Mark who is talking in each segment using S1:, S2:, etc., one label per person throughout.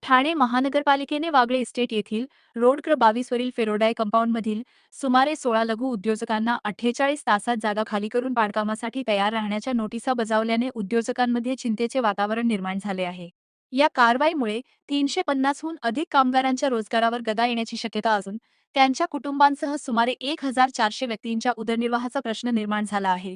S1: ठाणे महानगरपालिकेने वागळे इस्टेट येथील रोड क्र 22 वरील फेरोडाय कंपाऊंडमधील सुमारे 16 लघु उद्योजकांना 48 तासात जागा खाली करून बांधकामासाठी तयार राहण्याच्या नोटिसा बजावल्याने उद्योजकांमध्ये चिंतेचे वातावरण निर्माण झाले आहे. या कारवाईमुळे 350हून अधिक कामगारांच्या रोजगारावर गदा येण्याची शक्यता असून त्यांच्या कुटुंबांसह सुमारे 1400 व्यक्तींच्या उदरनिर्वाहाचा प्रश्न निर्माण झाला आहे.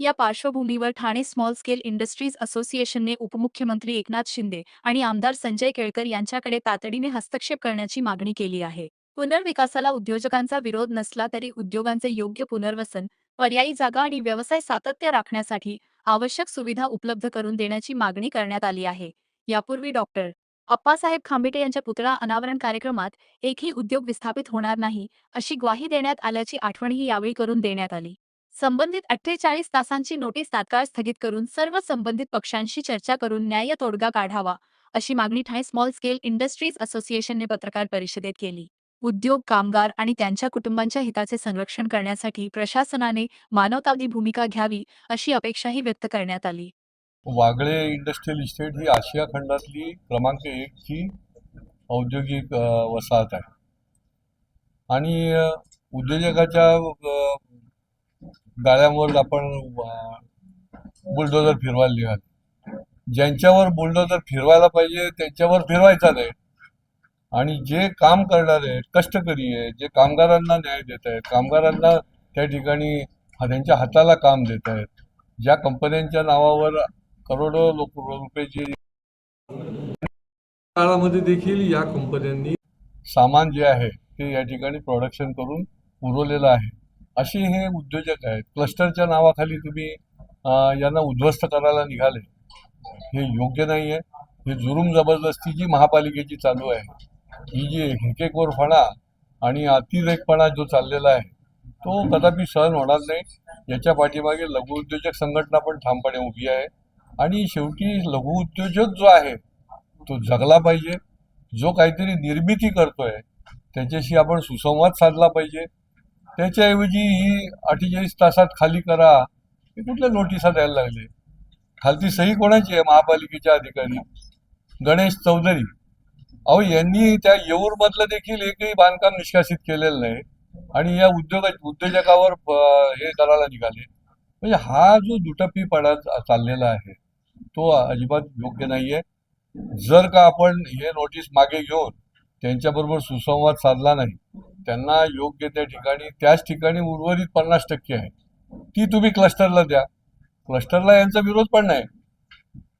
S1: या पार्श्वभूमीवर ठाणे स्मॉल स्केल इंडस्ट्रीज असोसिएशनने उपमुख्यमंत्री एकनाथ शिंदे आणि आमदार संजय केळकर यांच्याकडे तातडीने हस्तक्षेप करण्याची मागणी केली आहे. पुनर्विकासाला उद्योजकांचा विरोध नसला तरी उद्योगांचे योग्य पुनर्वसन, पर्यायी जागा आणि व्यवसाय सातत्य राखण्यासाठी आवश्यक सुविधा उपलब्ध करून देण्याची मागणी करण्यात आली आहे. यापूर्वी डॉक्टर अप्पासाहेब खांबिटे यांच्या पुतळा अनावरण कार्यक्रमात एकही उद्योग विस्थापित होणार नाही अशी ग्वाही देण्यात आल्याची आठवणही यावेळी करून देण्यात आली. संबंधित 48 तासांची नोटीस तात्काळ स्थगित करून सर्व संबंधित पक्षांशी चर्चा करून न्याय्य तोडगा काढावा अशी मागणी ठाणे स्मॉल स्केल इंडस्ट्रीज असोसिएशनने पत्रकार परिषदेत केली. उद्योग कामगार आणि त्यांच्या कुटुंबांच्या हिताचे संरक्षण करण्यासाठी प्रशासनाने मानवतावादी भूमिका घ्यावी अशी अपेक्षाही व्यक्त करण्यात आली.
S2: वागळे इंडस्ट्रियल इस्टेट ही आशिया खंडातली क्रमांक 1 ची औद्योगिक वसाहत आहे आणि उद्योजकाच्या गाड्यांवर आपण बुलडोजर फिरवायला निघाले. ज्यांच्यावर बुलडोजर फिरवायला पाहिजे त्यांच्यावर फिरवायचा नाही आणि जे काम करणारे आहेत, कष्टकरी आहेत, जे कामगारांना न्याय देत आहेत, कामगारांना त्या ठिकाणी त्यांच्या हाताला काम देत आहेत, ज्या कंपन्यांच्या नावावर करोडो रुपयाची काळामध्ये देखील या कंपन्यांनी सामान जे आहे ते या ठिकाणी प्रोडक्शन करून पुरवलेलं आहे. असे हे उद्योजक आहेत. क्लस्टरच्या नावाखाली तुम्ही यांना उद्ध्वस्त करायला निघाले, हे योग्य नाही आहे. हे जुलूम जबरदस्ती जी महापालिकेची चालू आहे, ही जी हेकेखोरपणा आणि अतिरेकपणा जो चाललेला आहे तो कदापि सहन होणार नाही. याच्या पाठीमागे लघु उद्योजक संघटना पण ठामपणे उभी आहे आणि शेवटी लघु उद्योजक जो आहे तो जगला पाहिजे. जो काहीतरी निर्मिती करतोय त्याच्याशी आपण सुसंवाद साधला पाहिजे. त्याच्याऐवजी ही 48 तासात खाली करा हे कुठल्या नोटिसा द्यायला लागले. खालती सही कोणाची आहे? महापालिकेच्या अधिकारी गणेश चौधरी. अहो, यांनी त्या येऊरमधलं देखील एकही बांधकाम निष्कासित केलेलं नाही आणि या उद्योजकावर हे करायला निघाले. म्हणजे हा जो दुटप्पीपणा चाललेला आहे तो अजिबात योग्य नाहीये. जर का आपण हे नोटीस मागे घेऊन त्यांच्याबरोबर सुसंवाद साधला नाही, त्यांना योग्य त्या ठिकाणी त्याच ठिकाणी उर्वरित 50% आहे ती तुम्ही क्लस्टरला द्या. क्लस्टरला यांचा विरोध पण नाही,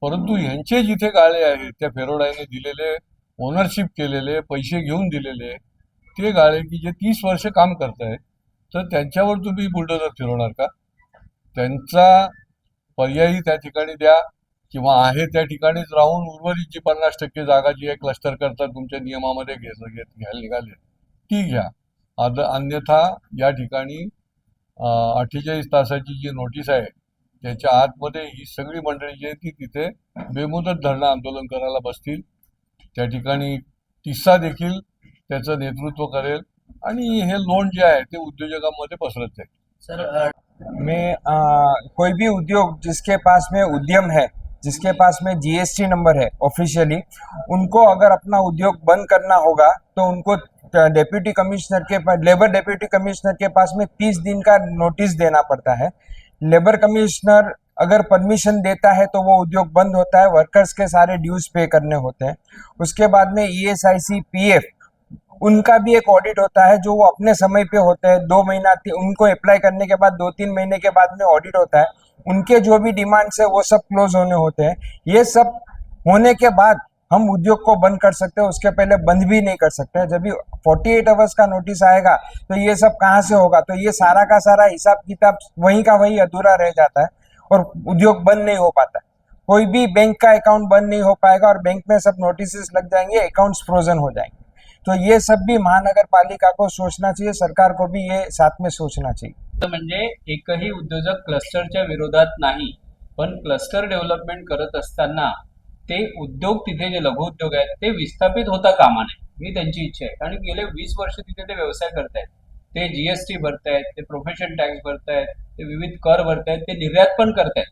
S2: परंतु यांचे जिथे गाळे आहेत त्या फेरोडायने दिलेले, ओनरशिप केलेले, पैसे घेऊन दिलेले ते गाळे की जे 30 वर्ष काम करतायत, तर त्यांच्यावर तुम्ही बुलडोजर फिरवणार का? त्यांचा पर्यायी त्या ठिकाणी द्या किंवा आहे त्या ठिकाणीच राहून उर्वरित जी 50% जागा जी आहे क्लस्टर करता तुमच्या नियमामध्ये घ्यायला निघाले ती घ्या. अन्यथा या ठिकाणी 48 तासाची जी नोटीस आहे त्याच्या आतमध्ये ही सगळी मंडळी जी आहे ती तिथे बेमुदत धरणं आंदोलन करायला बसतील. त्या ठिकाणी टिस्सा देखील त्याचं नेतृत्व करेल आणि हे लोन जे आहे ते उद्योजकांमध्ये पसरत जाईल.
S3: सर, मैं कोई भी उद्योग जिसके पास में उद्यम है, जिसके पास में जीएसटी नंबर है ऑफिशियली, उनको अगर अपना उद्योग बंद करना होगा तो उनको डेप्यूटी कमिश्नर के पास, लेबर डेप्यूटी कमिश्नर के पास में 30 दिन का नोटिस देना पड़ता है. लेबर कमिश्नर अगर परमिशन देता है तो वो उद्योग बंद होता है. वर्कर्स के सारे ड्यूज पे करने होते हैं. उसके बाद में ईएसआईसी, पीएफ, उनका भी एक ऑडिट होता है जो वो अपने समय पे होता है. 2 महीना उनको अप्लाई करने के बाद 2-3 महीने के बाद में ऑडिट होता है. उनके जो भी डिमांड्स है वो सब क्लोज होने होते हैं. ये सब होने के बाद हम उद्योग को बंद कर सकते हैं, उसके पहले बंद भी नहीं कर सकते. जब भी 48 आवर्स का नोटिस आएगा तो ये सब कहाँ से होगा? तो ये सारा का सारा हिसाब किताब वहीं का वहीं अधूरा रह जाता है और उद्योग बंद नहीं हो पाता. कोई भी बैंक का अकाउंट बंद नहीं हो पाएगा और बैंक में सब नोटिस लग जाएंगे, अकाउंट्स फ्रोजन हो जाएंगे. तो ये सब भी महानगर पालिका को सोचना चाहिए, सरकार को भी ये साथ में सोचना चाहिए.
S4: म्हणजे एकही उद्योजक क्लस्टरच्या विरोधात नाही, पण क्लस्टर डेव्हलपमेंट करत असताना ते उद्योग तिथे जे लघु उद्योग आहेत ते विस्थापित होता कामा नये ही त्यांची इच्छा आहे. कारण गेले 20 वर्ष तिथे ते व्यवसाय करतायत, ते जीएसटी भरतायत, ते प्रोफेशन टॅक्स भरतायत, ते विविध कर भरतायत, ते निर्यात पण करतायत.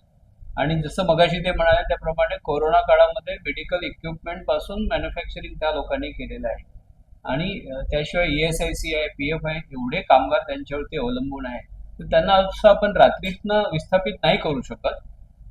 S4: आणि जसं मगाशी ते म्हणाले त्याप्रमाणे कोरोना काळामध्ये मेडिकल इक्विपमेंट पासून मॅन्युफॅक्चरिंग त्या लोकांनी केलेलं आहे. आणि त्याशिवाय ESIC आहे, PF आहे, एवढे कामगार त्यांच्यावरती अवलंबून आहे. तर त्यांना असं आपण रात्रीतनं विस्थापित नाही करू शकत.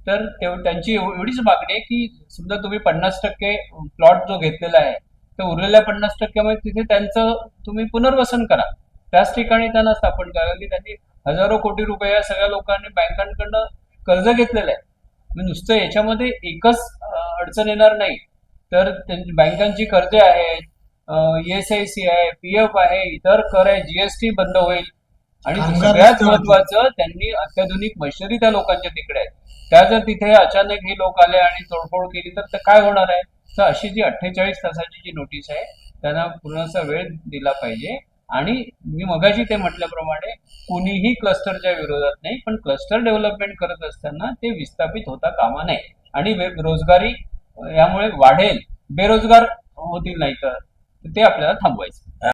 S4: तर त्यांची एवढीच मागणी आहे की समजा तुम्ही 50% प्लॉट जो घेतलेला आहे तर उरलेल्या 50% मध्ये तिथे त्यांचं तुम्ही पुनर्वसन करा. त्याच ठिकाणी त्यांना स्थापन करा की त्यांनी हजारो कोटी रुपये या सगळ्या लोकांनी बँकांकडनं कर्ज घेतलेलं आहे. म्हणजे नुसतं याच्यामध्ये एकच अडचण येणार नाही, तर बँकांची कर्जे आहेत, ESIC आहे, PF आहे, इतर कर आहे, GST बंद होईल. आणि सगळ्यात महत्वाचं त्यांनी अत्याधुनिक मशिनरी त्या लोकांच्या तिकडे आहेत. त्या जर तिथे अचानक हे लोक आले आणि तोडफोड केली तर काय होणार आहे. तर अशी जी 48 तासाची जी नोटीस आहे त्यांना पूर्णचा वेळ दिला पाहिजे. आणि मी मगाशी ते म्हटल्याप्रमाणे कुणीही क्लस्टरच्या विरोधात नाही, पण क्लस्टर डेव्हलपमेंट करत असताना ते विस्थापित होता कामा नये. आणि रोजगारी यामुळे वाढेल, बेरोजगार होतील नाही तर ते आपल्याला थांबवायचं.